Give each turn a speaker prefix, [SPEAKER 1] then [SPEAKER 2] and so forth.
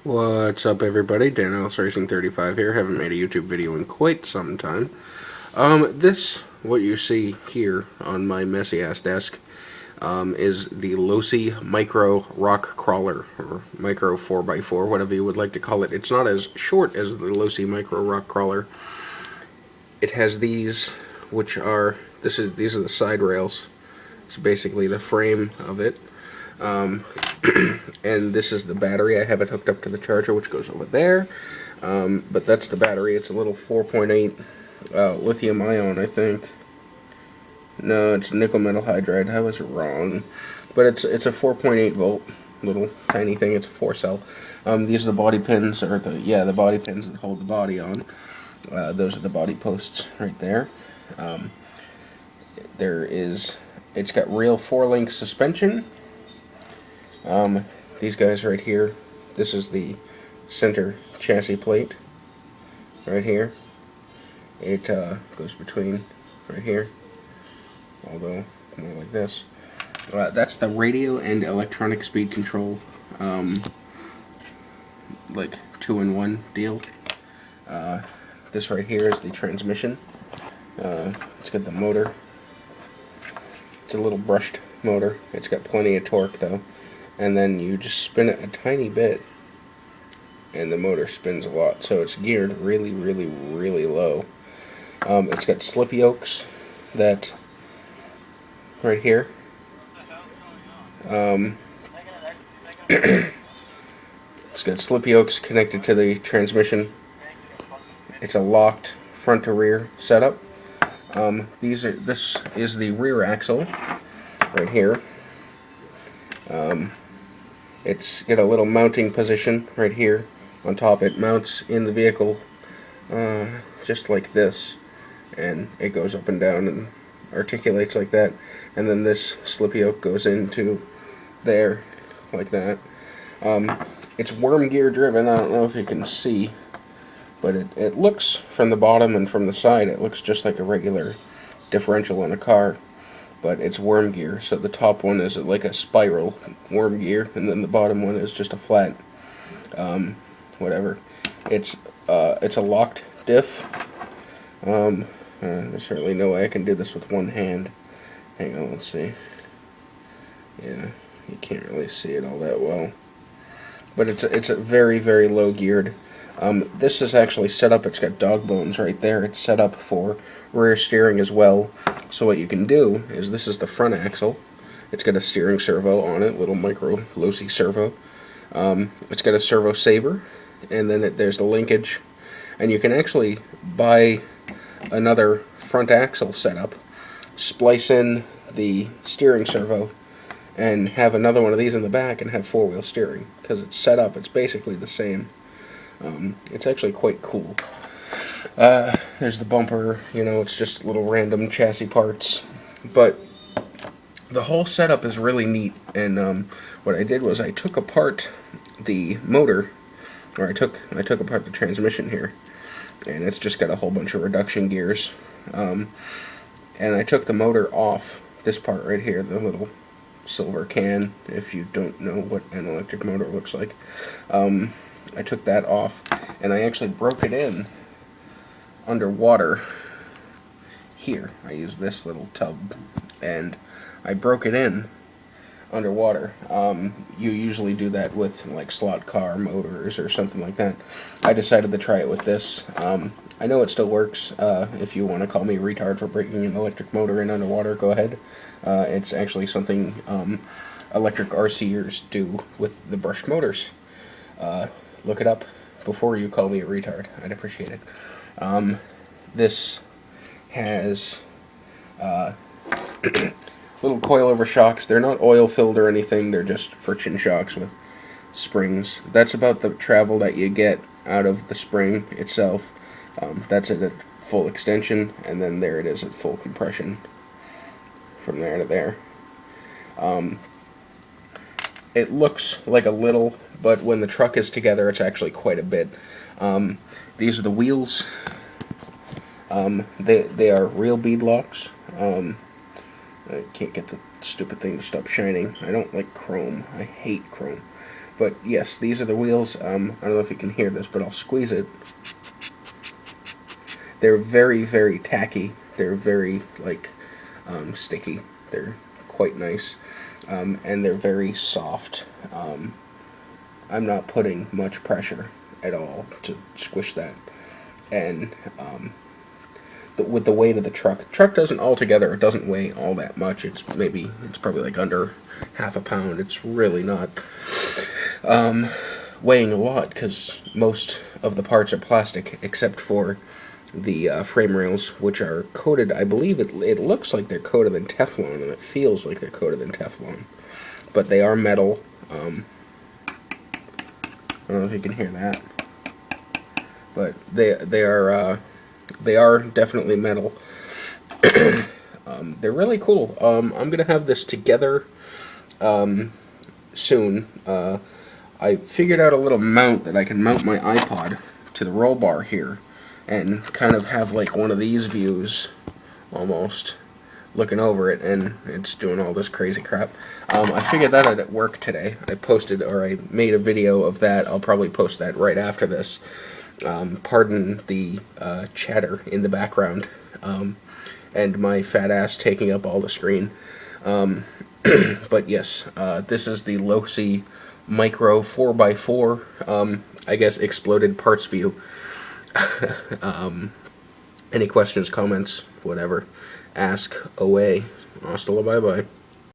[SPEAKER 1] What's up, everybody? Dan Racing 35 here. Haven't made a YouTube video in quite some time. What you see here on my messy ass desk, is the Losi Micro Rock Crawler, or Micro 4x4, whatever you would like to call it. It's not as short as the Losi Micro Rock Crawler. It has these, which are these are the side rails. It's basically the frame of it. And this is the battery. I have it hooked up to the charger, which goes over there. But that's the battery. It's a little 4.8 lithium ion, I think. No, it's nickel metal hydride. I was wrong. But it's a 4.8 volt little tiny thing. It's a 4 cell. These are the body pins, or the body pins that hold the body on. Those are the body posts right there. It's got real 4-link suspension. These guys right here, this is the center chassis plate right here. It goes between right here, although more like this. That's the radio and electronic speed control, like 2-in-1 deal. This right here is the transmission. It's got the motor. It's a little brushed motor. It's got plenty of torque though. And then you just spin it a tiny bit and the motor spins a lot, so it's geared really, really, really low. It's got slip yokes that right here. It's got slip yokes connected to the transmission. It's a locked front to rear setup. This is the rear axle right here. It's got a little mounting position right here on top. It mounts in the vehicle just like this, and it goes up and down and articulates like that. And then this slip yoke goes into there like that. It's worm gear driven. I don't know if you can see, but it looks from the bottom and from the side, it looks just like a regular differential in a car. But it's worm gear, so the top one is like a spiral worm gear, and then the bottom one is just a flat, whatever. It's a locked diff. There's certainly no way I can do this with one hand. Hang on, let's see. Yeah, you can't really see it all that well. But it's a very, very low geared. This is actually set up, it's got dog bones right there. It's set up for rear steering as well. So what you can do is, this is the front axle. It's got a steering servo on it, little micro Losi servo. It's got a servo saver, and then there's the linkage. And you can actually buy another front axle setup, splice in the steering servo, and have another one of these in the back and have 4-wheel steering. Because it's set up, it's basically the same. It's actually quite cool. There's the bumper, it's just little random chassis parts. But the whole setup is really neat, and what I did was I took apart the motor, or I took apart the transmission here, and it's just got a whole bunch of reduction gears. And I took the motor off this part right here, the little silver can, if you don't know what an electric motor looks like. I took that off, and I actually broke it in underwater here. I used this little tub, and I broke it in underwater. You usually do that with like slot car motors or something like that. I decided to try it with this. I know it still works. If you want to call me a retard for breaking an electric motor in underwater, go ahead. It's actually something electric RCers do with the brushed motors. Look it up before you call me a retard. I'd appreciate it. This has little coilover shocks. They're not oil filled or anything. They're just friction shocks with springs. That's about the travel that you get out of the spring itself. That's it at full extension, and then there it is at full compression from there to there. It looks like a little, but when the truck is together, it's actually quite a bit. These are the wheels. They are real bead locks. I can't get the stupid thing to stop shining. I don't like chrome. I hate chrome. But yes, these are the wheels. I don't know if you can hear this, but I'll squeeze it. They're very, very tacky. They're very, like, sticky. They're quite nice. And they're very soft. I'm not putting much pressure at all to squish that. And with the weight of the truck doesn't altogether, it doesn't weigh all that much. It's probably like under half a pound. It's really not weighing a lot, because most of the parts are plastic except for the frame rails, which are coated. I believe it looks like they're coated in Teflon, and it feels like they're coated in Teflon, but they are metal. I don't know if you can hear that, but they are definitely metal. They're really cool. I'm gonna have this together soon. I figured out a little mount that I can mount my iPod to the roll bar here, and kind of have like one of these views, almost, looking over it, and it's doing all this crazy crap. I figured that out at work today. I made a video of that. I'll probably post that right after this. Pardon the chatter in the background, and my fat ass taking up all the screen. But yes, this is the Losi Micro 4x4, I guess, exploded parts view. Any questions, comments, whatever, ask away. Hasta la bye-bye.